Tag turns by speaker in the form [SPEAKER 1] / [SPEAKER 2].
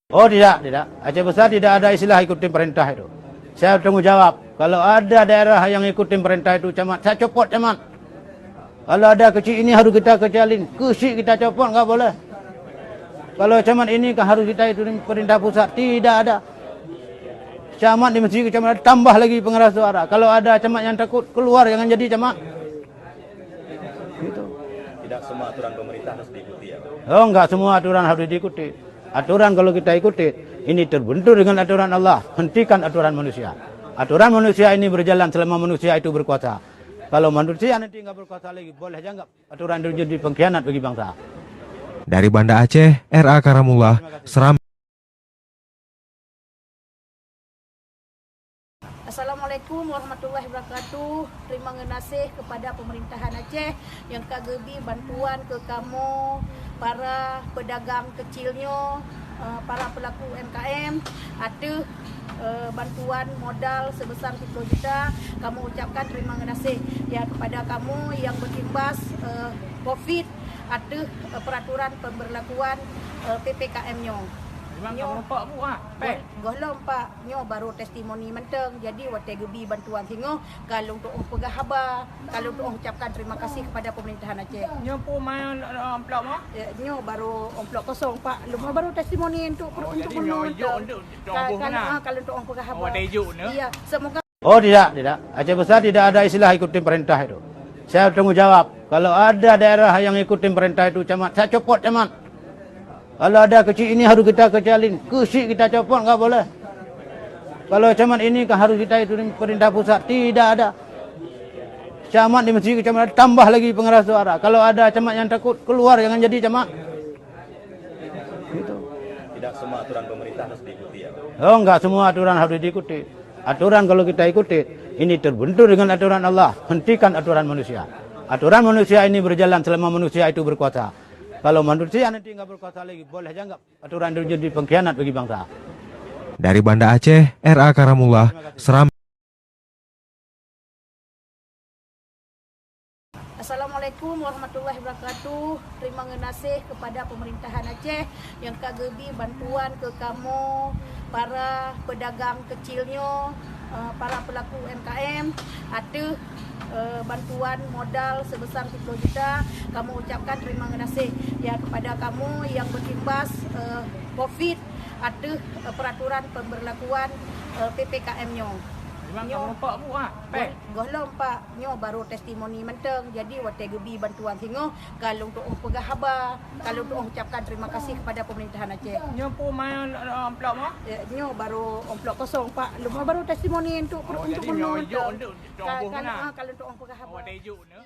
[SPEAKER 1] Oh tidak. Aceh Besar tidak ada istilah ikutin perintah itu. Saya tanggung jawab. Kalau ada daerah yang ikutin perintah itu, camat, saya copot camat. Kalau ada kecil ini harus kita kecilin, kecil kita copot, nggak boleh. Kalau camat ini kan harus kita ikutin perintah pusat, tidak ada. Camat di masjid kecamatan tambah lagi pengeras suara. Kalau ada camat yang takut keluar, jangan jadi camat. Gitu.
[SPEAKER 2] Tidak semua aturan pemerintah harus diikuti ya.
[SPEAKER 1] Oh enggak semua aturan harus diikuti. Aturan kalau kita ikuti, ini terbentur dengan aturan Allah. Hentikan aturan manusia. Aturan manusia ini berjalan selama manusia itu berkuasa. Kalau manusia nanti enggak berkuasa lagi, boleh jangan aturan itu jadi pengkhianat bagi bangsa.
[SPEAKER 3] Dari Banda Aceh, R.A. Karamullah, Seram.
[SPEAKER 4] Assalamualaikum warahmatullahi wabarakatuh. Terima kasih kepada pemerintahan Aceh yang kagebi bantuan ke kamu para pedagang kecilnya, para pelaku UMKM, ada bantuan modal sebesar 10 juta. Kamu ucapkan terima kasih ya kepada kamu yang berimbas COVID, ada peraturan pemberlakuan PPKM-nya.
[SPEAKER 5] Memang nampak bu ah.
[SPEAKER 4] Golong pak nyo baru testimoni menteng. Jadi wate gebi bantuan singo kalau untuk pegah haba, kalau untuk ucapkan terima kasih kepada pemerintahan Aceh.
[SPEAKER 5] Nyo pun main amplop mah.
[SPEAKER 4] Nyo baru amplop kosong pak. Lumah baru testimoni untuk
[SPEAKER 5] jadi
[SPEAKER 4] penuh. Kalau untuk pegah haba.
[SPEAKER 5] Ada ijuk ne.
[SPEAKER 4] Iya, semoga.
[SPEAKER 1] Oh tidak. Aceh Besar tidak ada istilah ikutin perintah itu. Saya tanggung jawab. Kalau ada daerah yang ikutin perintah itu, camat, saya copot camat. Kalau ada kecil ini harus kita kecilin, kecil kita copot, nggak boleh. Kalau camat ini kan harus kita ikutin perintah pusat, tidak ada. Camat di masjid kecamatan tambah lagi pengeras suara. Kalau ada camat yang takut keluar, jangan jadi camat. Gitu.
[SPEAKER 2] Tidak semua aturan pemerintah harus diikuti ya.
[SPEAKER 1] Oh enggak semua aturan harus diikuti. Aturan kalau kita ikuti, ini terbentur dengan aturan Allah. Hentikan aturan manusia. Aturan manusia ini berjalan selama manusia itu berkuasa. Kalau manusia nanti nggak berkuasa lagi, boleh jangan aturan itu jadi pengkhianat bagi bangsa.
[SPEAKER 3] Dari Banda Aceh, R.A. Karamullah, Seram.
[SPEAKER 4] Assalamualaikum warahmatullahi wabarakatuh. Terima kasih kepada pemerintahan Aceh yang kagebi bantuan ke kamu para pedagang kecilnya, para pelaku UMKM, ada bantuan modal sebesar 10 juta. Kamu ucapkan terima kasih ya kepada kamu yang berimbas COVID, ada peraturan pemberlakuan PPKM-nya.
[SPEAKER 5] Memang nampak bu ah.
[SPEAKER 4] Golong pak nyo baru testimoni menteng. Jadi wate gebi bantuan singo kalau untuk pegah haba, kalau untuk ucapkan terima kasih kepada pemerintahan Aceh.
[SPEAKER 5] Nyo pun main amplop mah.
[SPEAKER 4] Nyo baru amplop kosong pak. Lumah baru testimoni untuk
[SPEAKER 5] jadi
[SPEAKER 4] penuh.
[SPEAKER 5] nyo ijuk untuk
[SPEAKER 4] Kalau untuk pegah haba.
[SPEAKER 5] Ada ijuk ne.